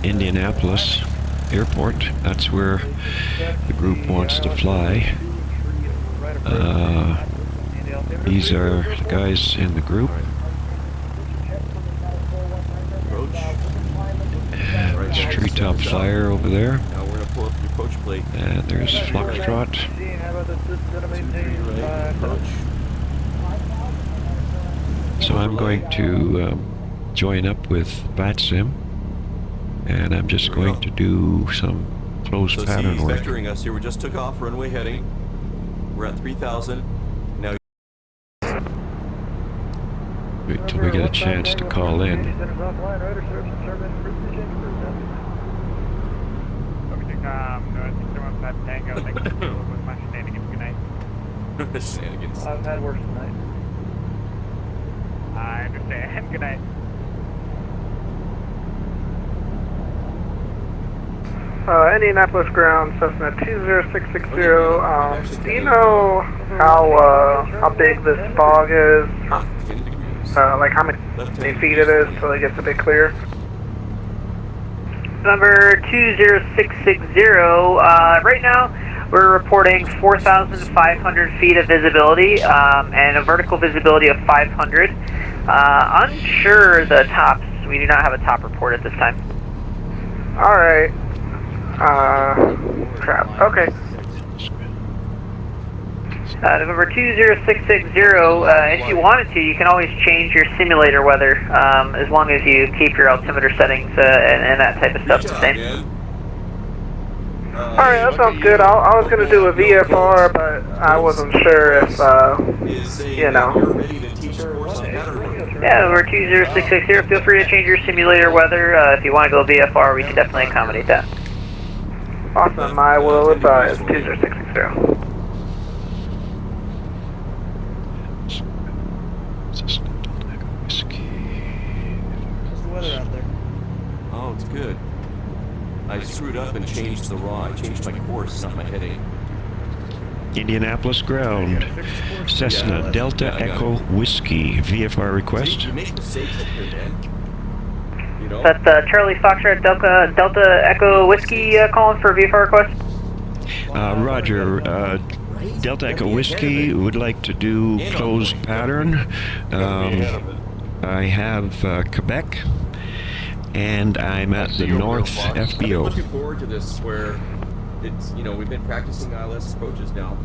Indianapolis Airport. That's where the group wants to fly. These are the guys in the group. And there's Treetop Flyer over there. Now we're going to pull up your approach plate. And there's Foxtrot. So I'm going to join up with VATSIM, and I'm just going to do some closed pattern work. Vectoring us here. We just took off, runway heading. We're at 3,000. Now Wait till we get a chance to call in. Shenanigans. I've had worse tonight. I understand. Good night. Indianapolis ground, Cessna 20660. Do you know how big this fog is? Like how many feet it is so it gets a bit clear? Number 20660, right now we're reporting 4,500 feet of visibility and a vertical visibility of 500. Unsure the tops. We do not have a top report at this time. Alright. Crap. Okay. November 20660, if you wanted to, you can always change your simulator weather as long as you keep your altimeter settings and that type of stuff the same. Alright, that sounds good. I was going to do a VFR, but I wasn't sure if, you know. Yeah, over 20660, feel free to change your simulator weather. If you want to go VFR, we can definitely accommodate that. Awesome, I will advise 20660. Oh, it's good. I screwed up and changed the raw. I changed my course, not my heading. Indianapolis ground. Cessna Delta Echo Whiskey. VFR request. You make mistakes up here, man. You know? That's Charlie Foxtrot Delta Echo Whiskey calling for a VFR request. Roger. Delta Echo Whiskey would like to do closed pattern. I have Quebec, and I'm at the North FBO. I'm looking forward to this, where it's, you know, we've been practicing ILS approaches now,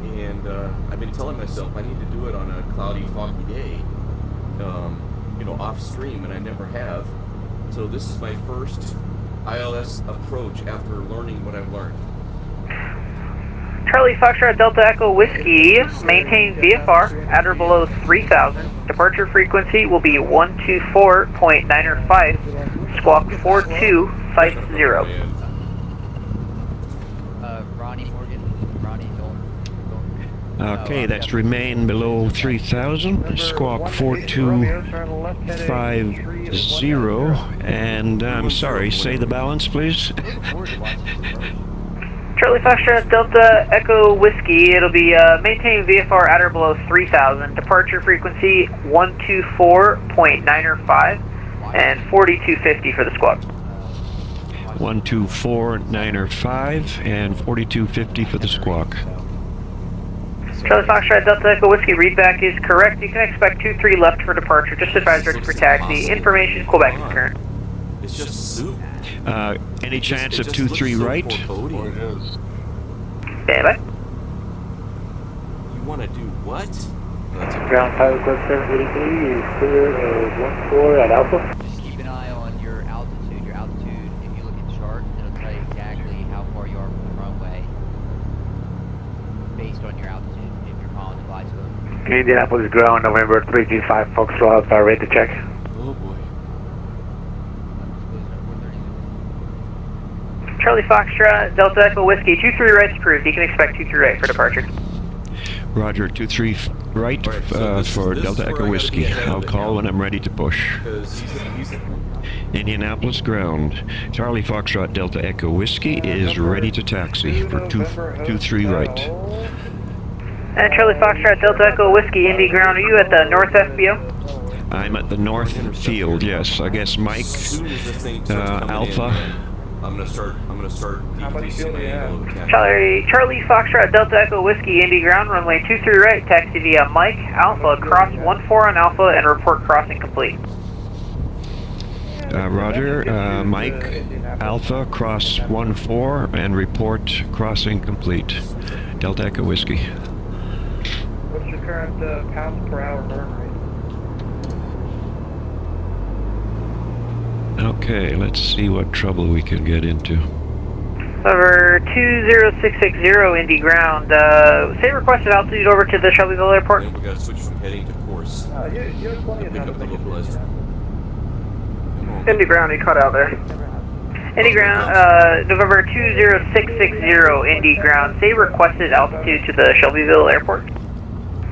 and I've been telling myself I need to do it on a cloudy, foggy day, you know, off stream, and I never have. So this is my first ILS approach after learning what I've learned. Charlie Foxtrot Delta Echo Whiskey, maintain VFR at or below 3,000. Departure frequency will be 124.905, squawk 4250. Ronnie Morgan, Ronnie Dolan. Okay, that's remain below 3,000, squawk 4250, and I'm sorry, say the balance, please. Charlie Foxtrot Delta Echo Whiskey, it'll be maintain VFR at or below 3,000, departure frequency 124.905, and 4250 for the squawk. 124.905 and 4250 for the squawk. Charlie Foxtrot Delta Echo Whiskey, readback is correct. You can expect 23 left for departure. Just advise ready for taxi. Information, Quebec is current. It's just soup. Any chance of 23 right? Stand by. You want to do what? Ground pilot request 783 is clear of 14 at Alpha. Just keep an eye on your altitude. Your altitude, if you look at the chart, it'll tell you exactly how far you are from the runway based on your altitude if you're calling the glide slope. Indianapolis ground, November 325, Foxtrot, ready to check. Oh boy. Charlie Foxtrot Delta Echo Whiskey, 23 right's approved. You can expect 23 right for departure. Roger, 23 right for Delta Echo Whiskey. I'll call when I'm ready to push. Indianapolis ground. Charlie Foxtrot Delta Echo Whiskey is ready to taxi for 23 right. And Charlie Foxtrot Delta Echo Whiskey, Indy ground, are you at the North FBO? I'm at the north field, yes. I guess Mike, As soon as this thing starts coming Alpha. in, I'm gonna start decreasing my angle of attack. Charlie Foxtrot Delta Echo Whiskey Indy ground runway 23 right, taxi via Mike Alpha, cross 14 on Alpha and report crossing complete. Roger, Mike Alpha, cross 14 and report crossing complete. Delta Echo Whiskey. What's your current pounds per hour burn rate? Okay, let's see what trouble we can get into. Over 20660 Indy ground, say requested altitude over to the Shelbyville Airport. Then we gotta switch from heading to course. You have plenty of Pick time up to the make it. localized. Indy ground, you cut out there. Indy ground, November 20660 Indy ground, say requested altitude to the Shelbyville Airport.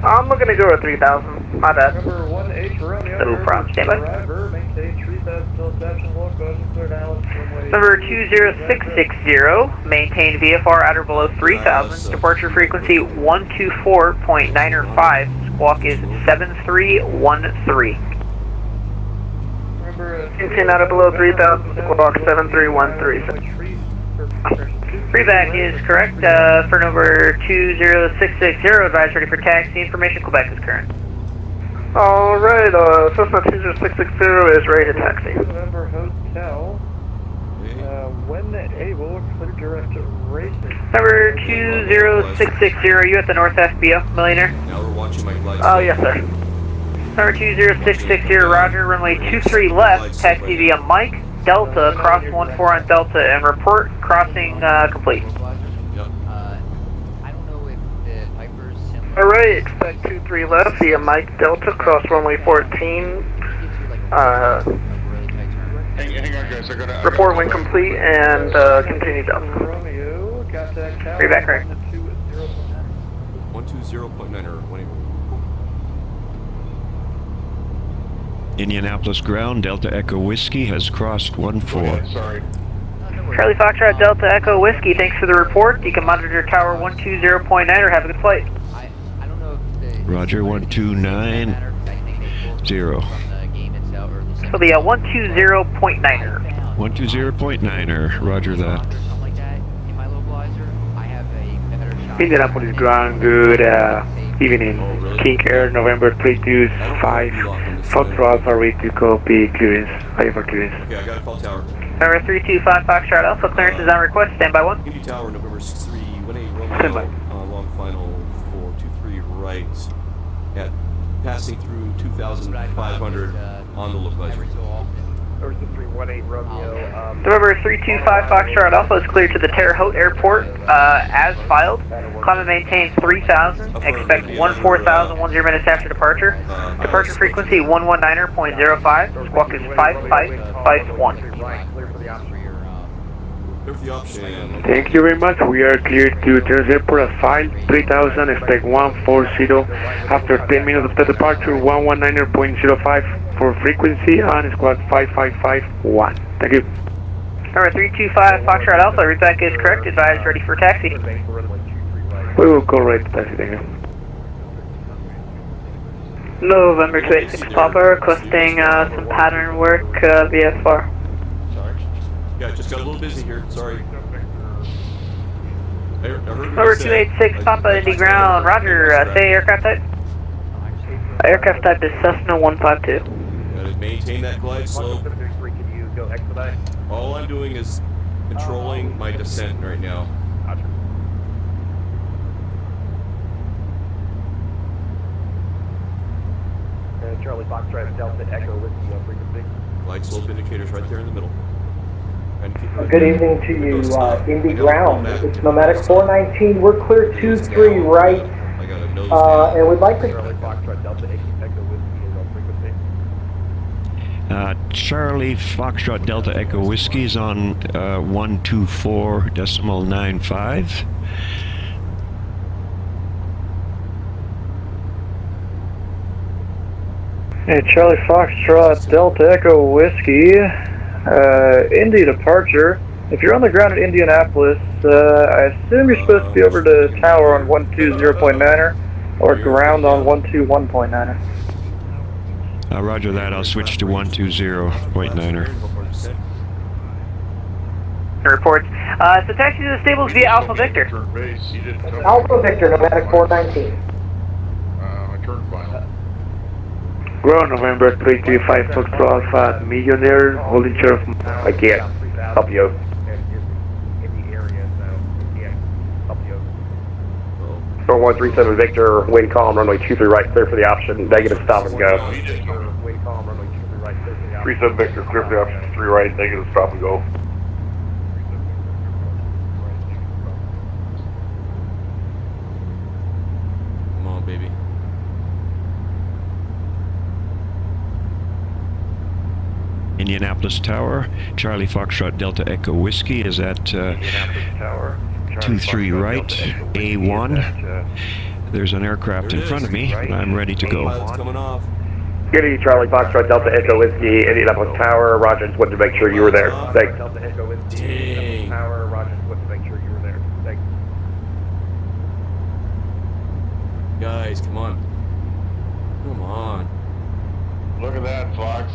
I'm looking to go to 3,000, my bad. Number 1H Romeo. No problem, stand by. Driver, maintain 3,000 till reception, locomotion, clear Dallas, runway. Number 20660, maintain VFR at or below 3,000, departure frequency 124.905, squawk is 7313. Maintain at or below 3,000, squawk 7313. Freeback is correct for number 20660, advise ready for taxi, information Quebec is current. Alright, Cessna 20660 is ready to taxi. November Hotel. When able, clear direct racing. Number 20660, you at the North FBO, Millionaire? Now we're watching my glide. Oh, yes, sir. Number 20660, roger, runway 23 left, taxi via Mike, Delta, cross 14 on Delta, and report crossing complete. Yep. I don't know if the Piper's similar. Alright, expect 23 left via Mike, Delta, cross runway 14, Hang on, guys. I gotta. report when complete, and continue Delta. Romeo, contact tower. Freeback correct. 120.9 or 20. Indianapolis ground, Delta Echo Whiskey has crossed 14. Sorry. Charlie Foxtrot, Delta Echo Whiskey, thanks for the report. You can monitor tower 120.9 or have a good flight. I don't know if the Roger, 129. I think they pulled Zero. from the game itself or the So the 120.9er. 120.9er, roger that. or something like that in my localizer. I have a better shot. Indianapolis ground, good evening. King Air, November 325, Foxtrot Alpha ready to copy clearance. Ready for clearance. Okay, I gotta call tower. Number 325 Foxtrot Alpha, clearance is on request, stand by 1. Indy Tower, November 63, 18 Stand by. Romeo, long final 423 right, at passing through 2,500 on the localizer. Every so often. Or 318 Romeo. November 325 Foxtrot Alpha is cleared to the Terre Haute Airport as filed. Climb and maintain 3,000. Expect 14,010 minutes after departure. Departure frequency 119.05. Squawk is 5551. Clear for the option. For your, There's the option. Thank you very much. We are cleared to Terrace Airport at file 3000, expect 140 after 10 minutes after departure, 119.05 for frequency and squawk 5551. Thank you. Number 325 Foxtrot Alpha, readback is correct. Advise ready for taxi. We will call right to taxi, thank you. November 286 Papa requesting some pattern work VFR. Sorry. Yeah, just got a little busy here. Sorry. I heard what Number you said. 286 Papa Indy ground, roger, say aircraft type. Aircraft type is Cessna 152. Gotta maintain that glide slope. Can you go expedite? All I'm doing is controlling my descent right now. Charlie Foxtrot Delta Echo Whiskey frequency. Glide slope indicators right there in the middle. And keep right Good there. evening to you, Indy Indy Ground. It's Nomadic 419. We're clear 23 right, I got a nose down. and we'd like to. Charlie Foxtrot Delta Echo Whiskey is on frequency. Charlie Foxtrot Delta Echo Whiskey is on 124.95. Hey, Charlie Foxtrot Delta Echo Whiskey, Indy departure. If you're on the ground at Indianapolis, I assume you're supposed to be over to tower on 120.9er or ground on 121.9er. Roger that. I'll switch to 120.9er. Reports. So taxi to the stables via Alpha Victor. Turn base. He didn't tell me. Alpha Victor, Nomadic 419. I turned final. Ground November 335 Foxtrot Alpha Millionaire, holding chair of... I can't help you. In the area, so yeah, help you. 4137 Victor, wind calm, runway 23 right, clear for the option, negative stop and go. He didn't turn. Wind calm, runway 23 right, clear for the option. 37 Victor, clear for the option, 3 right, negative stop and go. Come on, baby. Indianapolis Tower, Charlie Foxtrot Delta Echo Whiskey is at 23 right, A1. There's an aircraft There in it front is. of me, and I'm ready to go. Pilot's coming off. Good evening, Charlie Foxtrot Delta Echo Whiskey, Indianapolis Tower. Roger, just wanted to make sure you were there. Thanks. Delta Echo Whiskey, Dang. Tower, Roger, just wanted to make sure you were there. Thanks. Guys, come on. Come on. Look at that, Fox.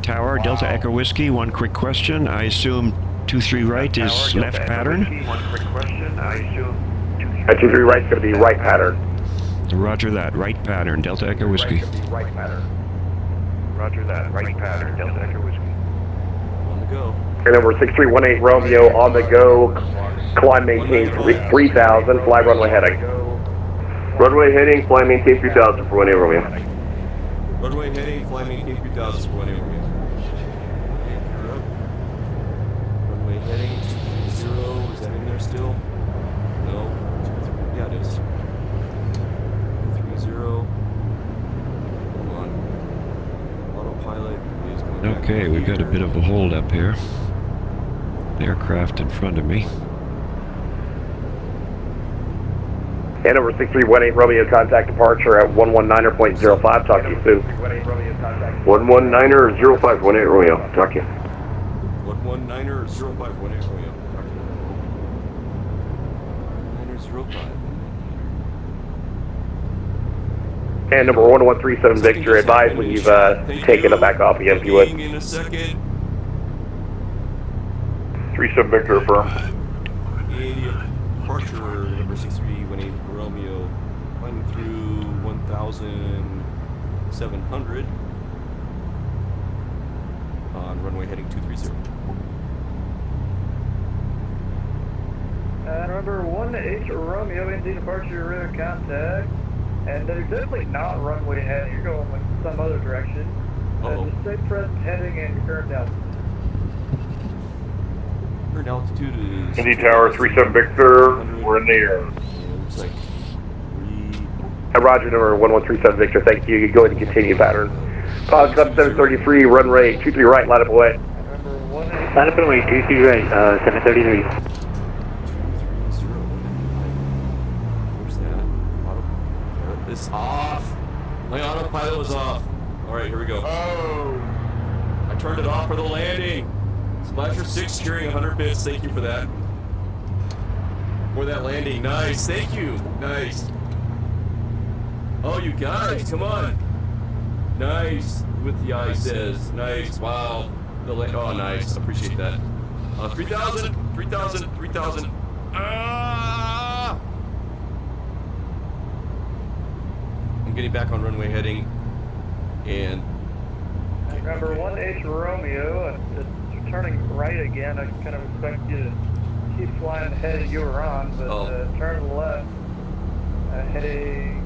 Tower, Delta Echo Whiskey, one quick question. I assume 23 right is left pattern? 23 right's going to be right pattern. Roger that, right pattern, Delta Echo Whiskey. Right pattern. Roger that, right pattern, Delta Echo Whiskey. On the go. And number 6318 Romeo on the go, climb maintain 3000, fly runway heading. Runway heading, fly maintain 3000 for 18 Romeo. Runway heading, fly maintain 3000 for 18 Romeo. Runway heading, 0, is that in there still? No. 23, yeah, it is. 30. Come on. Autopilot is going back Okay, we've got a bit of a hold up here. The aircraft in front of me. And number 6318 Romeo, contact departure at 119.05. Talk to you soon. 119er 0518 Romeo. Talk to you. 119er 0518 Romeo. 9er 05. And number 1137 Victor, advise when you've taken it back off again, if you would. In a second. 37 Victor, affirm. Departure number 6318 Romeo, climbing through 1,700 on runway heading 230. Number 18 Romeo, ND departure, radar contact. And they're definitely not runway heading, you're going like some other direction. Uh-oh. Just stay present heading and your current altitude. Current altitude is... Indy Tower, 37 Victor, we're in the air. Yeah, looks like 3... Roger, number 1137 Victor, thank you. You can go ahead and continue pattern. Pilot Club 733, run rate 23 right, line up away. Line up and away, 23 right, 733. 230. Where's that? Autopilot is off. My autopilot was off. Alright, here we go. Oh! I turned it off for the landing. Splasher 6 carrying 100 bits. Thank you for that. For that landing. Nice. Thank you. Nice. Oh, you guys, come on. Nice. With the eye says. Nice. Wow. Oh, nice. Appreciate that. 3,000. 3,000. 3,000. Ah! I'm getting back on runway heading. And... Number 18 Romeo, it's turning right again. I kind of expect you to keep flying the heading you were on, but turn to the left. Heading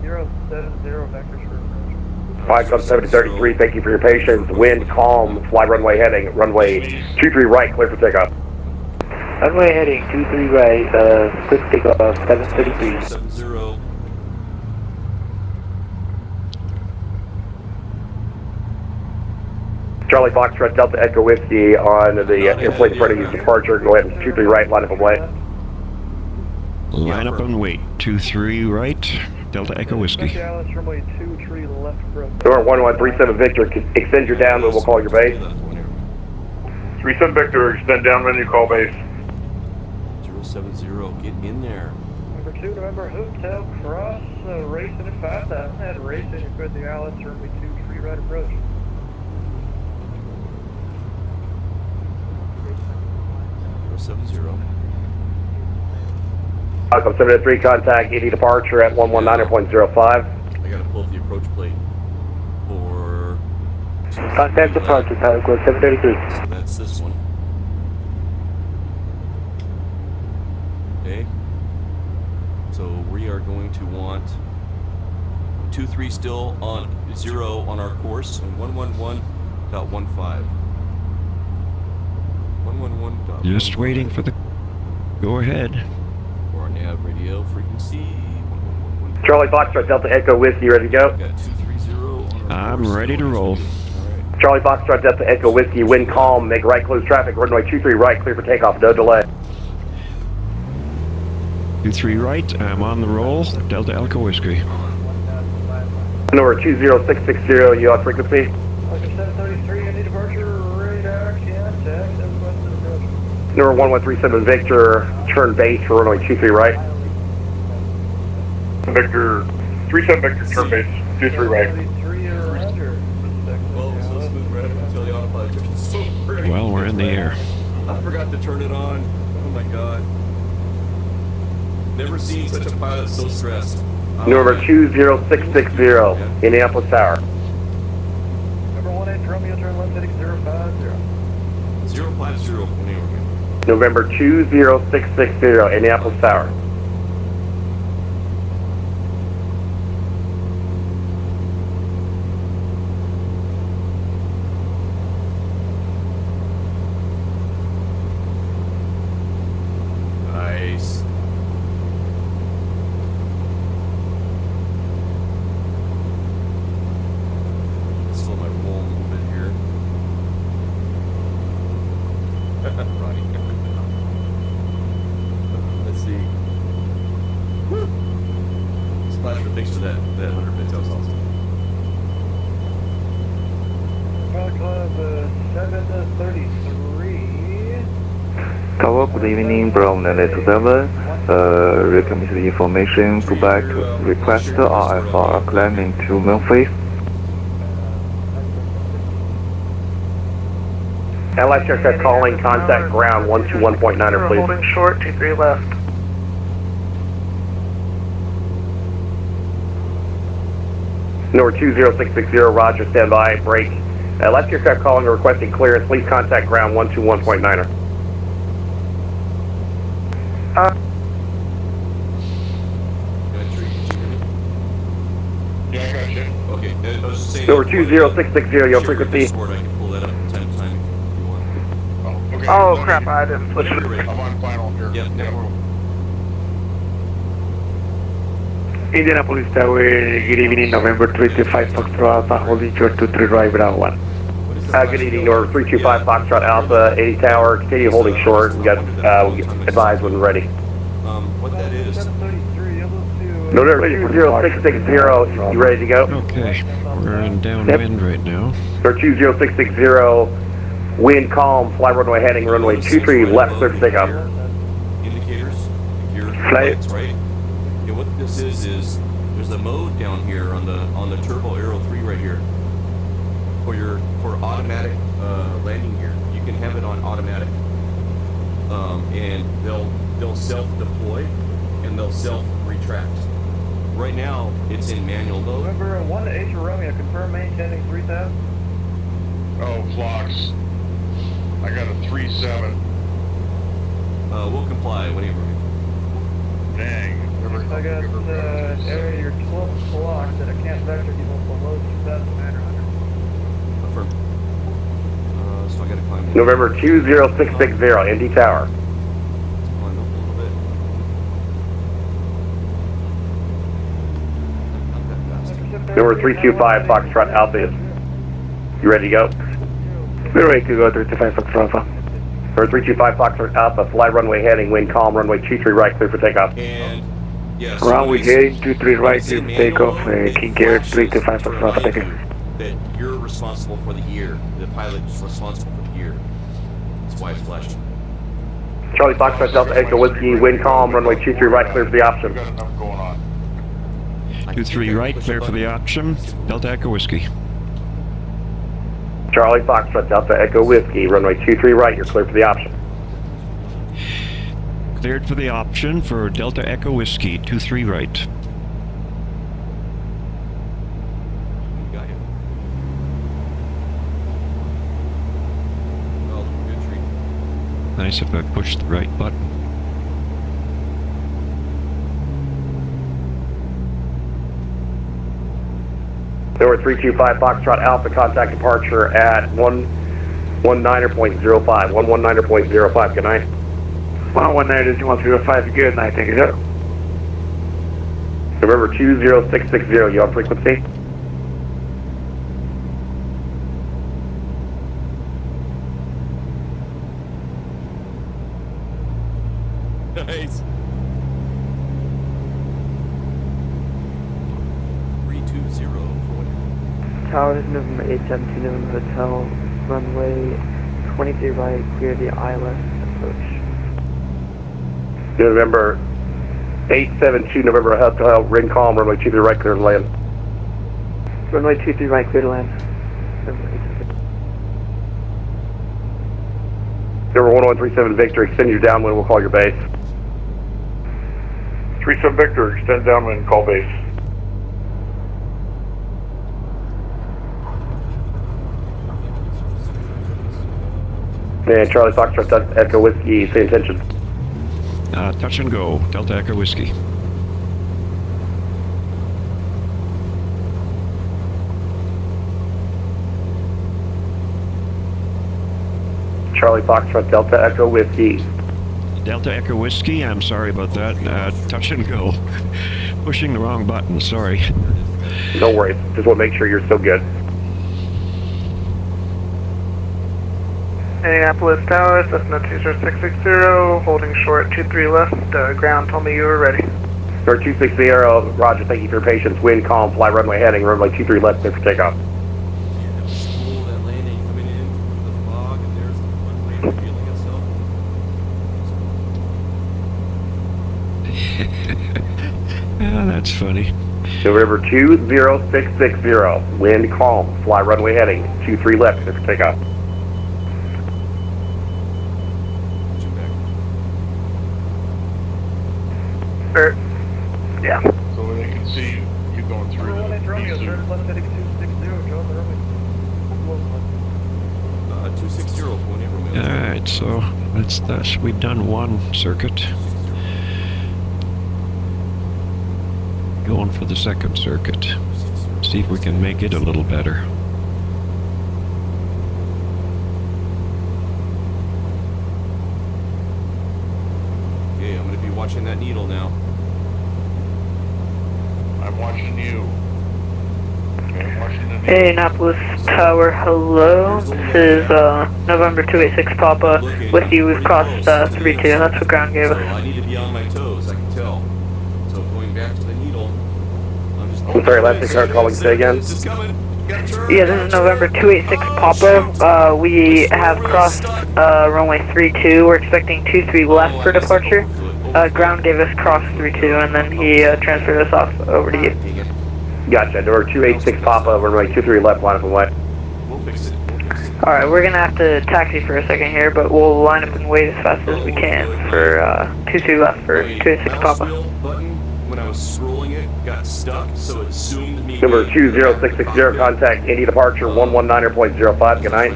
070 vectors for approach. Flight Club 733, thank you for your patience. Wind calm, fly runway heading, runway 23 right, clear for takeoff. Runway heading 23 right, quick takeoff, 733. 70. Charlie Foxtrot Delta Echo Whiskey on the airplane in front of you, departure, go ahead and 23 right, line up and wait. Line up and wait. 23 right, Delta Echo Whiskey. Dallas, runway 23 left approach. Door 1137 Victor, extend your downwind, we'll call your base. 37 Victor, extend down menu, call base. 070, get in there. Number 2 November Hotel Cross, racing at 5,000, head racing with the Alice, runway 23 right approach. Zero 70. Welcome 703, contact ED departure at 119.05. I gotta pull up the approach plate for... Contact departure, Falcon 733. So that's this one. Okay. So we are going to want 23 still on 0 on our course and 111.15. 111.15. Just waiting for the go ahead. For our nav radio frequency. 111.15. Charlie Foxtrot Delta Echo Whiskey, ready to go? Got 230 on our I'm course, ready to roll. Alright. Charlie Foxtrot Delta Echo Whiskey, wind calm, make right, close traffic, runway 23 right, clear for takeoff, no delay. 23 right, I'm on the roll. Delta Echo Whiskey. Number 20660, you on frequency? Welcome 733, any departure, radar, contact, southwest of approach. Number 1137 Victor, turn base for runway 23 right. Victor, 37 Victor, turn base, 23 right. 33 or under. Well, it was so smooth right up until the autopilot took us so very Well, we're in the air. I forgot to turn it on. Oh my god. Never seen such a pilot so stressed. Number 20660, Indianapolis Tower. Number 18 Romeo, turn left heading 050. 050 when they were November 20660, Indianapolis Tower. Nice. Slow my roll a little bit here. Ronnie. Let's see. Woo! Splasher, thanks for that 100 bits. That was awesome. Pilot Club 733. Tower, good evening, Brown 927. Recommend the information to back request RFR climbing to Memphis. LS aircraft calling, contact ground 121.9er, please. Holding short, 23 left. Number 20660, roger, stand by, break. LS aircraft calling and requesting clearance, please contact ground 121.9er. Yeah, I got you. Okay, I was just saying. Number 20660, your Share frequency. Discord, I can pull that up from time to time if you want. Oh, okay. Oh crap, I didn't switch Whenever you're it. ready. I'm on final here. Yep, yep. Indianapolis Tower, good evening, November 325 Foxtrot Alpha, holding short 23 right, Bravo 1. What is Good evening, Number 325 Foxtrot Alpha, 80 Tower, continue holding short, we got, advise when ready. What that is, 733, able to... November 20660, you ready to go? Okay, we're in downwind right now. Number 20660, wind calm, fly runway heading, runway 23 left, clear for takeoff. indicators, your Flight. lights, right? Okay, what this is there's a mode down here on the turbo Aero 3 right here for automatic landing gear. You can have it on automatic, and they'll self-deploy and they'll self-retract. Right now it's in manual mode. November 18 Romeo, confirm maintaining 3000. Oh, Flox. I got a 3-7. We'll comply whenever. Dang. I got area your 12 block that I can't vector people below 2,900. Affirm. So I gotta climb in. November 20660, Indy Tower. Let's climb up a little bit. Not that fast. Number 325 Foxtrot Alpha, you ready to go? We're ready to go, 325 Foxtrot Alpha. Number 325 Foxtrot Alpha, fly runway heading, wind calm, runway 23 right, clear for takeoff. And yes, Runway heading 23 right, clear clear for takeoff, King Air 325 Foxtrot Alpha, thank you. that you're responsible for the gear. The pilot is responsible for the gear. That's why it's flashing. Charlie Foxtrot Delta Echo Whiskey, wind calm, runway 23 right, clear for the option. Got enough going on. 23 right, clear for the option. Delta Echo Whiskey. Charlie Foxtrot Delta Echo Whiskey, runway 23 right, you're clear for the option. Cleared for the option for Delta Echo Whiskey, 23 right. Got you. Well, good treat. Nice if I push the right button. Number 325 Foxtrot Alpha, contact departure at 119.05. 119.05, good night. 119.05, good night, thank you, sir. November 20660, you on frequency? Nice. 320 for what? Tower is November 817, November Hotel, runway 23 right, clear the ILS approach. November 872, November Hotel, ring calm, runway 23 right, clear to land. Runway 23 right, clear to land. November 817. Number 1137 Victor, extend your downwind, we'll call your base. 37 Victor, extend downwind, call base. And Charlie Foxtrot Delta Echo Whiskey, same intention. Touch and go, Delta Echo Whiskey. Charlie Foxtrot Delta Echo Whiskey. Delta Echo Whiskey, I'm sorry about that. Touch and go. Pushing the wrong button, sorry. No worries, just want to make sure you're still good. Indianapolis Tower, Cessna 20660, holding short 23 left, ground told me you were ready. Number 260, Roger, thank you for your patience. Wind calm, fly runway heading, runway 23 left, clear for takeoff. Yeah, that was cool, that landing coming in through the fog, and there's the runway revealing itself. Yeah, that's funny. November 20660, wind calm, fly runway heading, 23 left, clear for takeoff. Yeah. So they can see you going through the Romeo, V-suit. turn left heading 260, Joe, the runway. 260 for one Romeo. Alright, so that's we've done one circuit. Going for the second circuit. See if we can make it a little better. Okay, I'm going to be watching that needle now. I'm watching you. Okay, I'm watching the needle. Indianapolis Tower, hello. This is November 286 Papa. With you, we've crossed 32. That's what ground gave So us. I need to be on my toes, I can tell. So going back to the needle, I'm just... I'm sorry, last start calling, say again. This is coming. Gotta turn. Yeah, this is November 286 Papa. We have crossed runway 32. We're expecting 23 left for departure. Ground gave us cross 32, and then he transferred us off over to you. Gotcha, number 286 Papa, runway 23 left, line up and wide. We'll fix it. Alright, we're gonna have to taxi for a second here, but we'll line up and wait as fast as we can for 23 left for 286 Papa. Button, when I was scrolling it, got stuck, so it zoomed me. Number 20660, contact Indy departure 119.05, good night.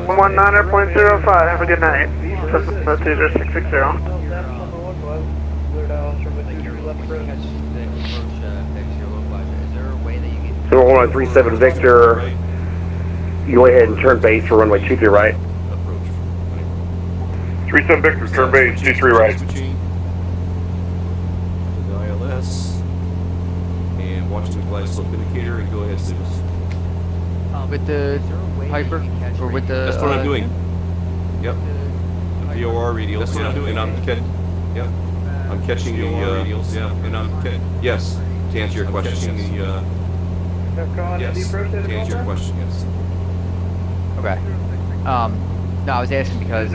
119.05, have a good night. Cessna 20660. Number 137 Victor, you go ahead and turn base for runway 23 right. Approach. 37 Victor, turn base, 23 right. Switching to the ILS. And watch the glide slope indicator and go ahead, Sims. With the Piper, or with the... That's what I'm doing. Yep. The VOR radials. That's what I'm doing. And I'm catching the radials. Yeah. And yes. To answer your question, yes. To answer your question, yes. Okay. No, I was asking because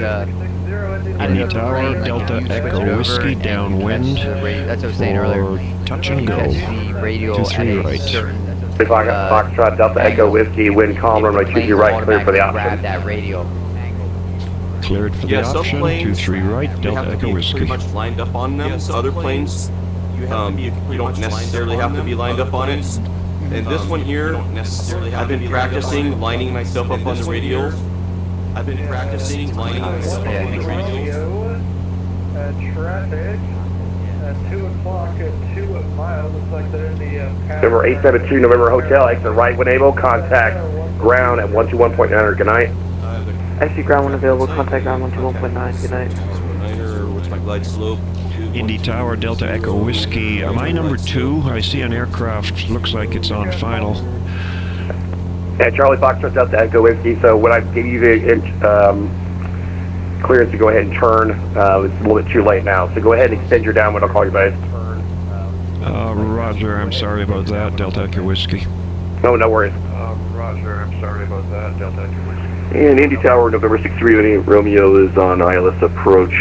Indy Tower, Delta Echo Whiskey downwind That's what I was saying earlier. for touch and go. The radio 23 at a right. certain Foxtrot, Delta Echo Whiskey, wind calm, runway 23 right, clear for the grab option. that radio. Cleared for the Yeah, some option, planes, 23 right, you Delta have to Echo be Whiskey. pretty much lined up on them. Other planes, you don't necessarily have to be lined up on it. And this one here, I've been practicing lining myself up on the radios. I've been practicing lining myself up on the radios. Traffic at 2 o'clock at 2 miles. Looks like they're in the November 872, November Hotel, exit right when able, contact ground at 121.9, good night. I see ground when available, contact ground 121.9, good night. What's my glide slope? Indy Tower, Delta Echo Whiskey. Am I number 2? I see an aircraft, looks like it's on final. Yeah, Charlie Foxtrot, Delta Echo Whiskey, so when I give you the clearance to go ahead and turn, it's a little bit too late now, so go ahead and extend your downwind, I'll call you base. Roger, I'm sorry about that, Delta Echo Whiskey. No worries. Roger, I'm sorry about that. Delta Echo Whiskey. And Indy Tower, November 63 Romeo is on ILS approach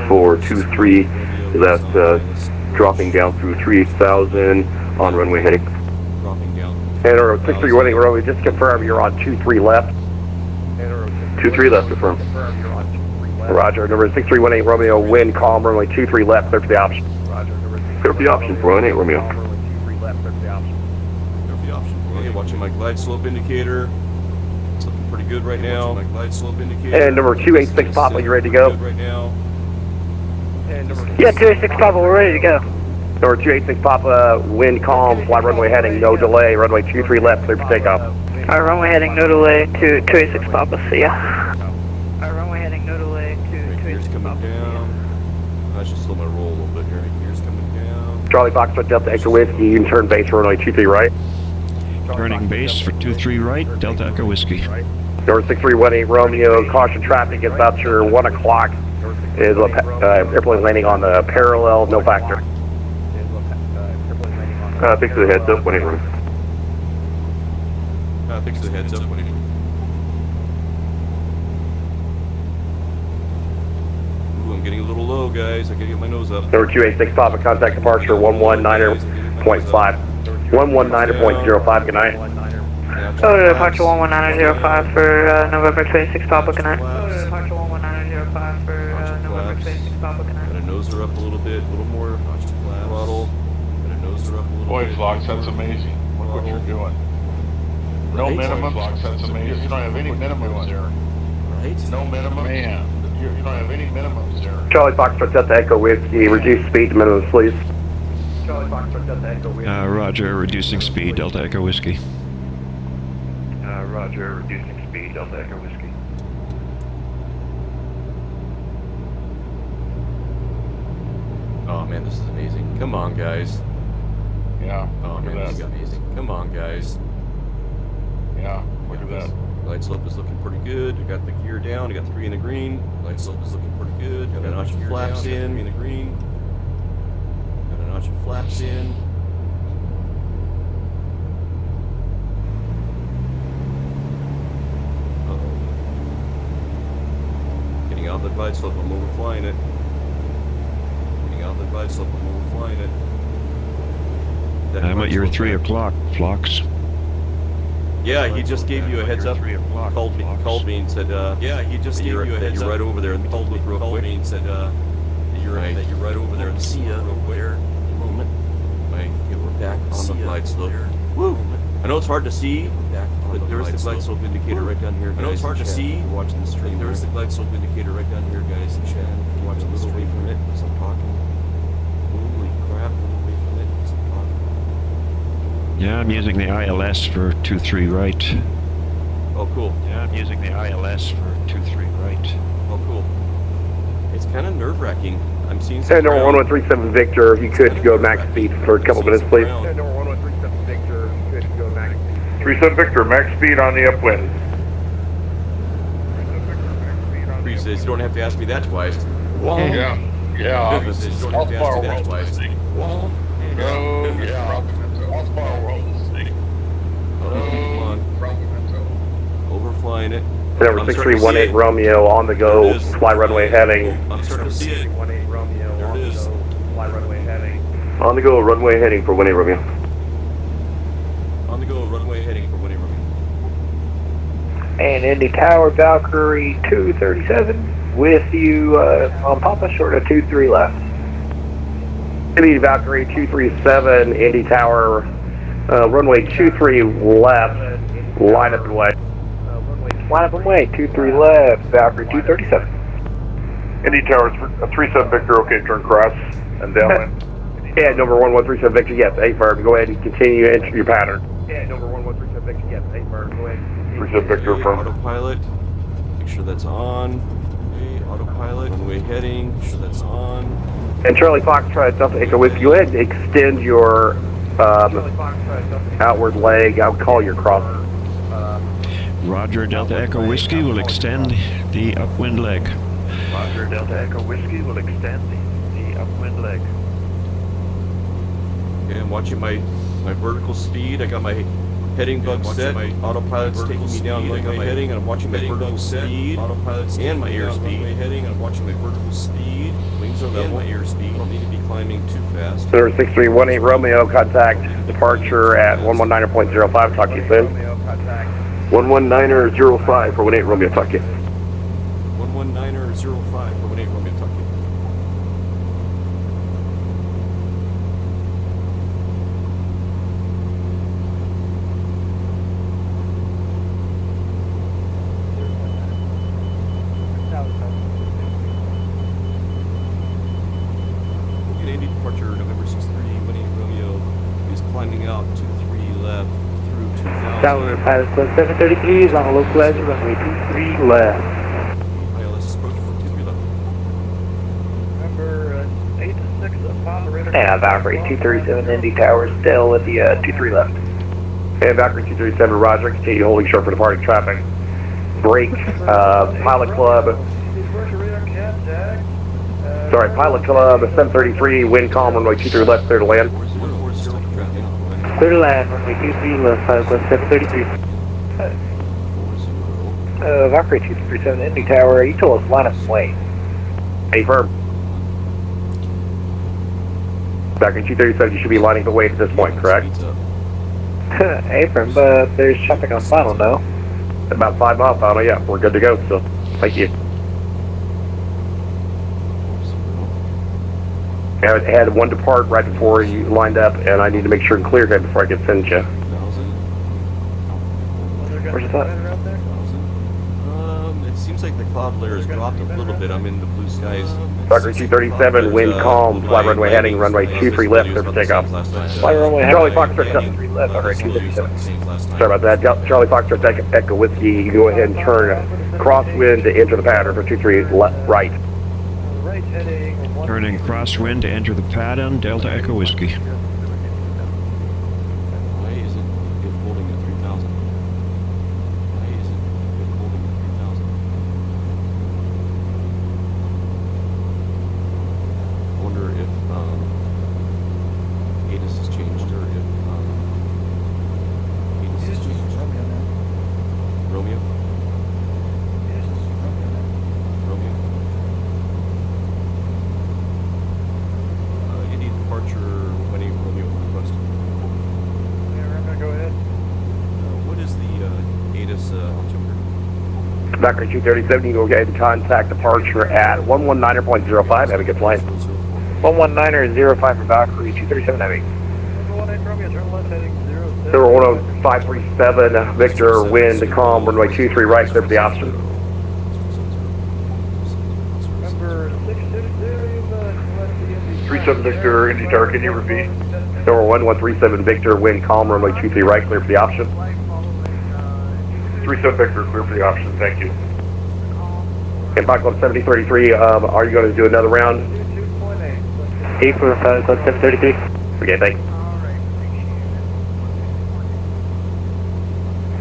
for 23. That's dropping down through 3,000 on runway heading. Dropping down. And or 631 Romeo, just confirm you're on 23 left. 23 left, confirm. Roger, number 6318 Romeo, wind calm, runway 23 left, clear for the option. Clear for the option, 418 Romeo. Okay, watching my glide slope indicator. It's looking pretty good right now. My glide slope indicator. And number 286 Papa, you ready to go? Good right now. Yeah, 286 Papa, we're ready to go. Number 286 Papa, wind calm, fly runway heading, no delay, runway 23 left, clear for takeoff. Alright, runway heading, no delay to 286 Papa, see ya. Alright, runway heading, no delay to Right, gears 286 coming Papa. down. I should slow my roll a little bit here. Gears coming down. Charlie Foxtrot, Delta Echo Whiskey, you can turn base runway 23 right. Turning base for 23 right, Delta Echo Whiskey. Number 6318 Romeo, caution traffic is about your 1 o'clock. Is airplane landing on the parallel, no factor. Thanks for the heads up, 18 Romeo. Thanks for the heads up. Ooh, I'm getting a little low, guys. I gotta get my nose up. Number 286 Papa, contact departure 119.5. 119.05, good night. Oh, departure 119.05 for November 26 Papa, good night. Oh, departure 119.05 for November 26 Papa, good night. Gotta nose her up a little bit, a little more throttle. Gotta nose her up a little Boy, bit. Vlogs, that's amazing. Look what you're doing. No minimums, Vlogs, that's amazing. You don't have any minimums there. Right? No minimum. Man, you don't have any minimums there. Charlie Foxtrot, Delta Echo Whiskey, reduce speed to minimum, please. Charlie Foxtrot, Delta Echo Whiskey. Roger, reducing speed, Delta Echo Whiskey. Roger, reducing speed. Delta Echo Whiskey. Oh man, this is amazing. Come on, guys. Yeah, Oh look man, at this is that. amazing. Come on, guys. Yeah, look at that. Glide slope is looking pretty good. I got the gear down. I got 3 in the green. Glide slope is looking pretty good. Got a notch of flaps in. 3 in the green. Got a notch of flaps in. Getting out the glide slope, I'm overflying it. Getting out the glide slope, I'm overflying it. That I'm glide at your slope 3 back. o'clock, Flocks. Yeah, he just gave you a heads up. 3 o'clock. Called me and said, yeah, he just gave you a heads up. You're right over there. He told me real quick. Me and said, that you're right over there. See ya real quick. Moment. Right, okay, we're back on the glide slope. Woo! I know it's hard to see, but there's the glide slope indicator right down here. I know it's hard to see. You're watching the stream. There's the glide slope indicator right down here, guys. And Chad, you're watching a little away from it as I'm talking. Holy crap! A little away from it as I'm talking. Yeah, I'm using the ILS for 23 right. Oh, cool. Yeah, I'm using the ILS for 23 right. Oh, cool. It's kind of nerve-wracking. I'm seeing some And number ground. 1137 Victor, if you could go max speed for a couple minutes, please. Ground. Number 1137 Victor, if you could go max speed. 37 Victor, max speed on the upwind. He says you don't have to ask me that twice. Yeah, yeah. He says you don't have to ask me that twice. No, yeah. How far world is Oh, come on. Overflying it. Number 6318 Romeo on the go, fly runway heading. I'm starting to see it. 6318 Romeo There on it the is. go, fly runway heading. On the go, runway heading for 18 Romeo. On the go, runway heading for 18 Romeo. And Indy Tower, Valkyrie 237 with you on Papa, short of 23 left. Indy Valkyrie 237, Indy Tower, runway 23 left, line up and way. Line up and way, 23 left, Valkyrie 237. Indy Tower 37 Victor, okay, turn cross and downwind. Yeah, number 1137 Victor, yes, A-firm, go ahead and continue into your pattern. Yeah, number 1137 Victor, yes, A-firm, go ahead. 37 Victor, affirm. Autopilot, make sure that's on. Okay, autopilot, runway heading, make sure that's on. And Charlie Foxtrot Delta Echo Whiskey, go ahead and extend your outward leg, I'll call your crosser. Roger, Delta Echo Whiskey will extend the upwind leg. Roger, Delta Echo Whiskey will extend the upwind leg. Okay, I'm watching my vertical speed. I got my heading bug set. My autopilot's taking me down runway heading, and I'm watching my vertical speed. Autopilot's and my airspeed. Heading, and I'm watching my vertical speed. Wings are level. And my airspeed. I don't need to be climbing too fast. Number 6318 Romeo, contact departure at 119.05. Talk to you soon. 119.05 for 18 Romeo. Talk to you. 119.05 for 18 Romeo. Talk to you. Indy departure November 63, 18 Romeo is climbing out 23 left through 2000. Tower Pilot Club 733 is on a localizer, runway 23 left. ILS approach for 23 left. Number 8 to 6 operator. Yeah, Valkyrie 237 Indy Tower still with the 23 left. And Valkyrie 237 Roger, continue holding short for departing traffic. Break, Pilot Club. Sorry, Pilot Club 733, wind calm, runway 23 left, clear to land. Clear to land, runway 23 left, Pilot Club 733. Valkyrie 237 Indy Tower, you told us line up and wait. A-firm. Valkyrie 237, you should be lining the way at this point, correct? A-firm, but there's traffic on final, no? About 5 miles final, yeah, we're good to go, so thank you. I had one depart right before you lined up, and I need to make sure and clear him before I can send you. Where's that? It seems like the cloud layer has dropped a little bit. I'm in the blue skies. Valkyrie 237, wind calm, fly runway heading, runway 23 left, clear for takeoff. Fly runway heading, Charlie Foxtrot, 23 left, runway 237. Sorry about that. Charlie Foxtrot, Echo Whiskey, you go ahead and turn crosswind to enter the pattern for 23 left, right. Right heading. Turning crosswind to enter the pattern, Delta Echo Whiskey. Why is it holding at 3,000? Why is it holding at 3,000? I wonder if ATC has changed, or if ATC has changed. Romeo? Romeo? Indy departure, 18 Romeo request. Yeah, I'm gonna go ahead. What is the ATC altimeter? Valkyrie 237, you go ahead and contact departure at 119.05. Have a good flight. 119.05 for Valkyrie 237 Heavy. Number 10537, Victor, wind calm, runway 23 right, clear for the option. Number 660, 37 Victor, Indy Tower, can you repeat? Number 1137, Victor, wind calm, runway 23 right, clear for the option. 37 Victor, clear for the option, thank you. And Pilot Club 7033, are you going to do another round? 8 for Pilot Club 733. Okay, thanks.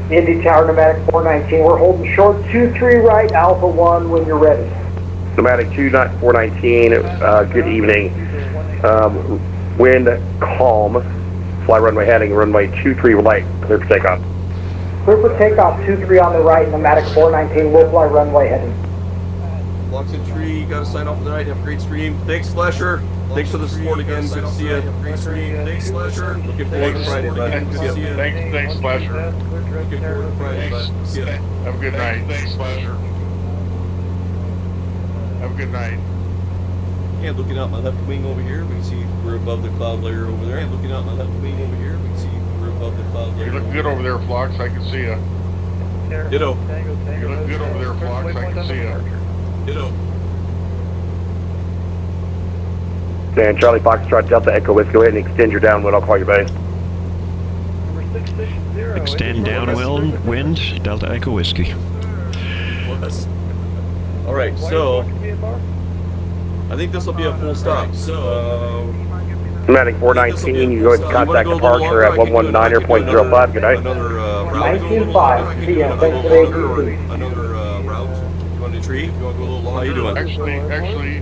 Indy Tower, Pneumatic 419, we're holding short 23 right, Alpha 1 when you're ready. Pneumatic 419, good evening. Wind calm, fly runway heading, runway 23 right, clear for takeoff. Clear for takeoff 23 on the right, Nomadic 419, will fly runway heading. Blocks in tree, you gotta sign off for the night, have a great stream. Thanks, Flasher. Thanks for the support again, good to see you. Great stream. Thanks, Flasher. Looking forward to Friday, bud. Thanks, Flasher. Looking forward to Friday, bud. See ya. Have a good night. Thanks, Flasher. Have a good night. Yeah, looking out my left wing over here, we can see we're above the cloud layer over there. Yeah, looking out my left wing over here, we can see we're above the cloud layer. You look good over there, Flox. I can see you. Ditto. You look good over there, Flox. I can see you. Ditto. And Charlie Foxtrot Delta Echo Whiskey, go ahead and extend your downwind. I'll call you buddy. Extend downwind, Delta Echo Whiskey. All right, so I think this will be a full stop. So Nomadic 419, you go ahead and contact departure at 119.05. Good night. 19.5, see ya, thanks for the ATC. Another route. You want to tree? You want to go a little longer? How you doing? Actually,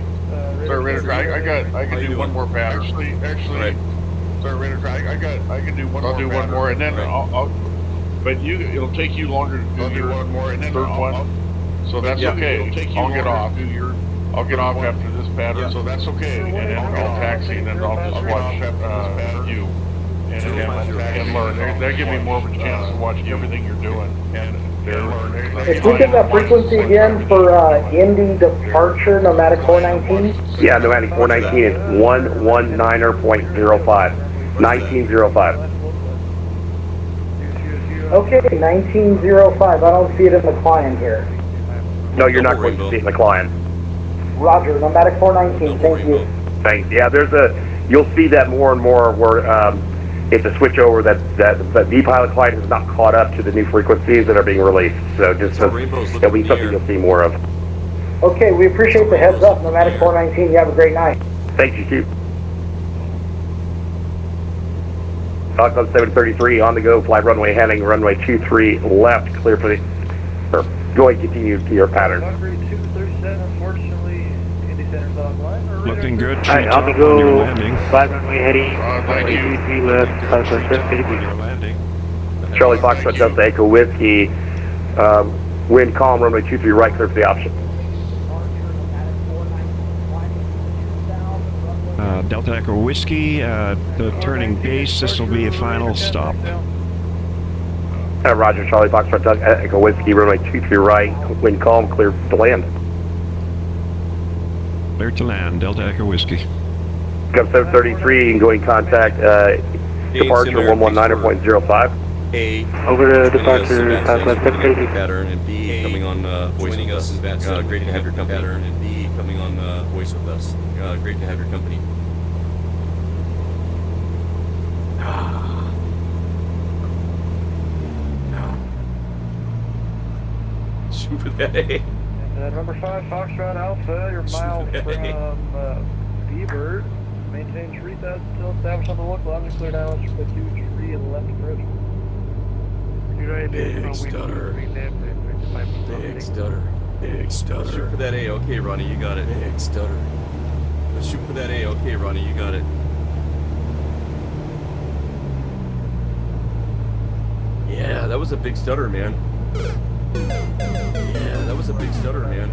sorry, Raider, I can do one more pass. Actually, sorry, Raider, I can do one more. I'll do one more, and then I'll but it'll take you longer to do your one more, and then third one. So that's okay. I'll get off. I'll get off after this pattern, so that's okay. And then I'll taxi, and then I'll just watch you and learn. That give me more of a chance to watch everything you're doing and learn. If we get that frequency again for Indy departure, Nomadic 419? Yeah, Nomadic 419 is 119.05. 1905. Okay, 1905. I don't see it in the client here. No, you're not going to see it in the client. Roger, Nomadic 419, thank you. Thanks. Yeah, you'll see that more and more where it's a switch over that the pilot client has not caught up to the new frequencies that are being released. So that'll be something you'll see more of. Okay, we appreciate the heads up, Nomadic 419. You have a great night. Thank you, Chief. Fox 733 on the go, fly runway heading, runway 23 left, clear for the, go ahead, continue to your pattern. Looking good. Hi, on the go, fly runway heading, runway 23 left, 557. Landing. Charlie Foxtrot Delta Echo Whiskey, wind calm, runway 23 right, clear for the option. Delta Echo Whiskey, the turning base, this will be a final stop. Roger, Charlie Foxtrot Delta Echo Whiskey, runway 23 right, wind calm, clear to land. Clear to land, Delta Echo Whiskey. Gov 733, and going contact departure 119.05. A Over to departure, Southwest 733. pattern, and B coming on voice with us. Great to have your company. Pattern, and B coming on voice with us. Great to have your company. Shoot for that A. Number 5, Foxtrot Alpha, you're miles from B-Bird. Maintain 3,000 still established on the local line. Cleared Alice for 2-3 and left approach. Big stutter. Big stutter. Big stutter. Shoot for that A. Okay, Ronnie, you got it. Big stutter. Let's shoot for that A. Okay, Ronnie, you got it. Yeah, that was a big stutter, man. Yeah, that was a big stutter, man.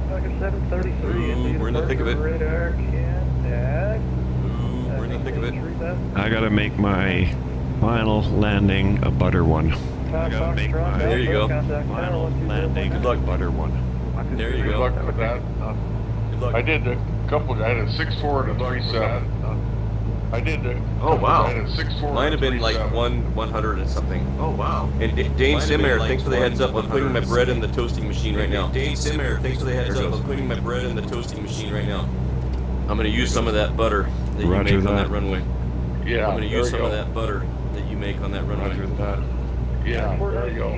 Falcon 733. Ooh, we're in the thick of it. Radar contact. Ooh, we're in the thick of it. I gotta make my final landing a butter one. I gotta make my There you go. final landing Good luck. a butter one. There you Good go. luck with that. Good luck. I did a couple. I had a 6-4 and a 3-7. I did. Oh wow. I had a 6-4. Mine have been like 100 and something. Oh wow. And Dane Simer, thanks for the heads up. I'm putting my bread in the toasting machine right now. Dane Simer, thanks for the heads up. I'm putting my bread in the toasting machine right now. I'm gonna use some of that butter that you make on that runway. Yeah. I'm gonna use some of that butter that you make on that runway. Roger that. Yeah. There you go.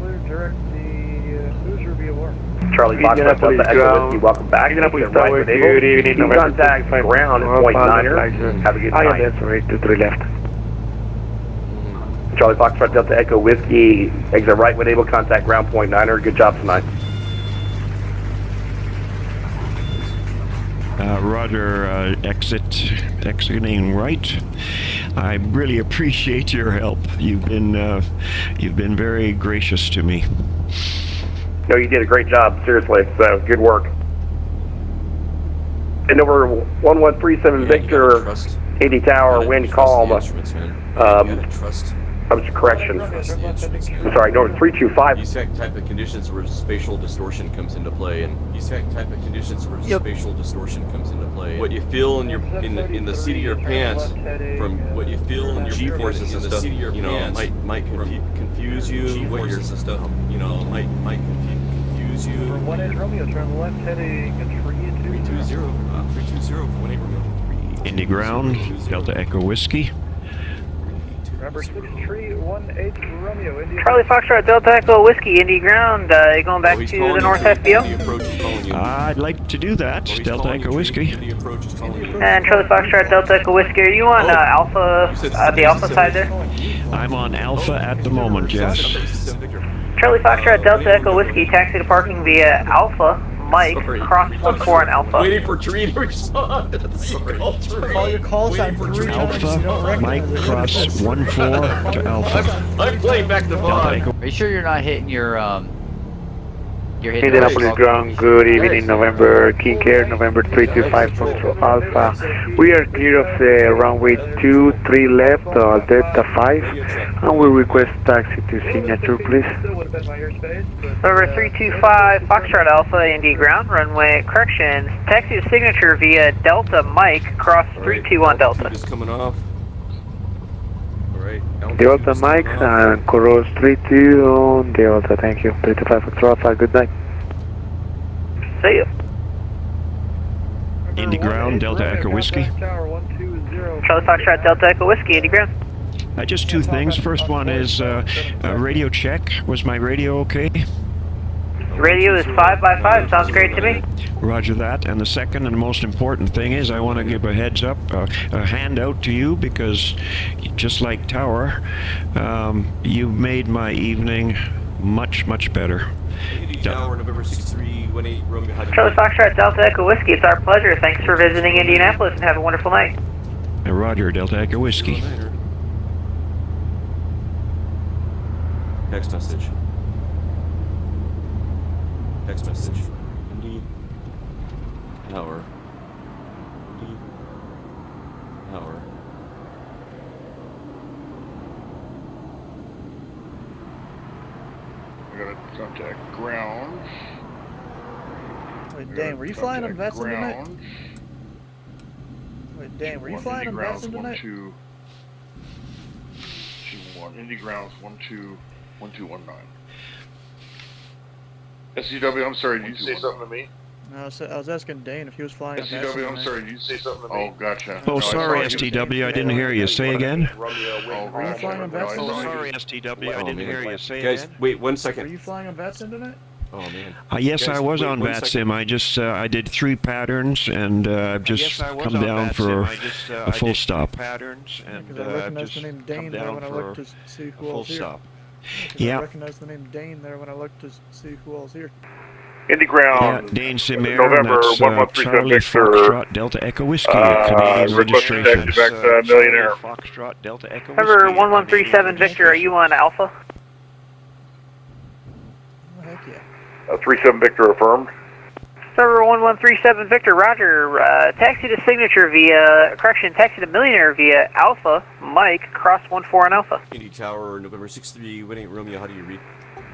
Clear direct the cruiser via warm. Charlie Foxtrot Delta Echo Whiskey, welcome back. Indianapolis Right Tower, with Able. good evening. Keep contact ground at point 9er. Have a good I am night. there, 23 left. Charlie Foxtrot Delta Echo Whiskey, exit right with Able, contact ground point 9er. Good job tonight. Roger, exiting right. I really appreciate your help. You've been very gracious to me. No, you did a great job, seriously, so good work. And over 1137 Victor, 80 Tower, wind calm. Correction. I'm sorry, no, 325. These type of conditions where spatial distortion comes into play, and these type of conditions where spatial distortion comes into play. What you feel in your in the seat of your pants, from what you feel in your G-forces and stuff, you know, might confuse you. What your stuff, you know, might confuse you. For 18 Romeo, turn left heading 320. 320 for 18 Romeo. Indy ground, Delta Echo Whiskey. Number 6318 Romeo, India. Charlie Foxtrot, Delta Echo Whiskey, Indy ground. You going back to the North FBO? I'd like to do that, Delta Echo Whiskey. And Charlie Foxtrot, Delta Echo Whiskey, are you on Alpha, the Alpha side there? I'm on Alpha at the moment, yes. Charlie Foxtrot, Delta Echo Whiskey, taxi to parking via Alpha, Mike, cross 14 on Alpha. Waiting for Tree to respond. Call your call sign for 3 times. You don't Alpha, recognize Mike, it. cross 14 to Alpha. I'm playing back to Vaughn. Are you sure you're not hitting your hitting Indianapolis ground, good evening, November, King Air, November 325 Foxtrot Alpha. We are clear of the runway 23 left, Delta 5, and we request taxi to signature, please. Still would have been my airspace, but Number 325 Foxtrot Alpha, Indy ground, runway, correction, taxi to signature via Delta Mike, cross 321 Delta. Just coming off. Alright. Delta Mike and cross 32 on Delta, thank you. 325 Foxtrot Alpha, good night. See you. Indy ground, Delta Echo Whiskey. Tower 120. Charlie Foxtrot, Delta Echo Whiskey, Indy ground. Just two things. First one is radio check. Was my radio okay? Radio is 5x5, sounds great to me. Roger that. And the second and most important thing is I want to give a heads up, a handout to you, because just like Tower, you made my evening much, much better. Tower, November 6318 Romeo. Charlie Foxtrot, Delta Echo Whiskey, it's our pleasure. Thanks for visiting Indianapolis and have a wonderful night. Roger, Delta Echo Whiskey. Text message. Text message. Indeed. Tower. Indeed. Tower. I gotta contact ground. Wait, Dan, were you flying on VATSIM tonight? Wait, Dan, were you flying on VATSIM tonight? 1221. Indy grounds 1219. SCW, I'm sorry, did you say something to me? No, I was asking Dane if he was flying on VATSIM SCW, I'm tonight. sorry, did you say something to me? Oh, gotcha. Oh, sorry, STW, I didn't hear you. Say again? Were you flying on VATSIM Oh, tonight? sorry, STW, I didn't hear you. Say Guys, again? wait 1 Were second. you flying on VATSIM tonight? Oh man. Yes, Guys, I was wait on 1 VATSIM. second. I just I did 3 patterns, and I've just come down for a full stop. Because I recognized the name Dane there when I looked to see who else here. I Yeah, recognized the name Dane there when I looked to see who else here. Indy yeah, ground. Dane Simir, November that's 1137 Charlie Victor. Foxtrot Delta Echo Whiskey, Canadian request to registration. taxi back to Millionaire. Foxtrot Delta Echo Number Whiskey, 1137 Victor, are you on Alpha? Oh, heck yeah. 37 Victor affirmed. Number 1137 Victor, roger. Taxi to signature via, correction, taxi to Millionaire via Alpha, Mike, cross 14 on Alpha. Indy Tower, November 6318 Romeo. How do you read?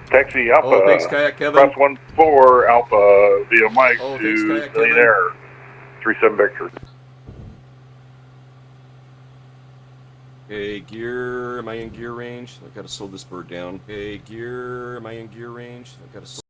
Taxi Alpha. Oh, thanks, Kayak Kevin. Cross 14 Alpha via Mike Oh, thanks, to Kayak Kevin. Millionaire. 37 Victor. Hey, gear, am I in gear range? I gotta slow this bird down. Hey, gear, am I in gear range? I gotta slow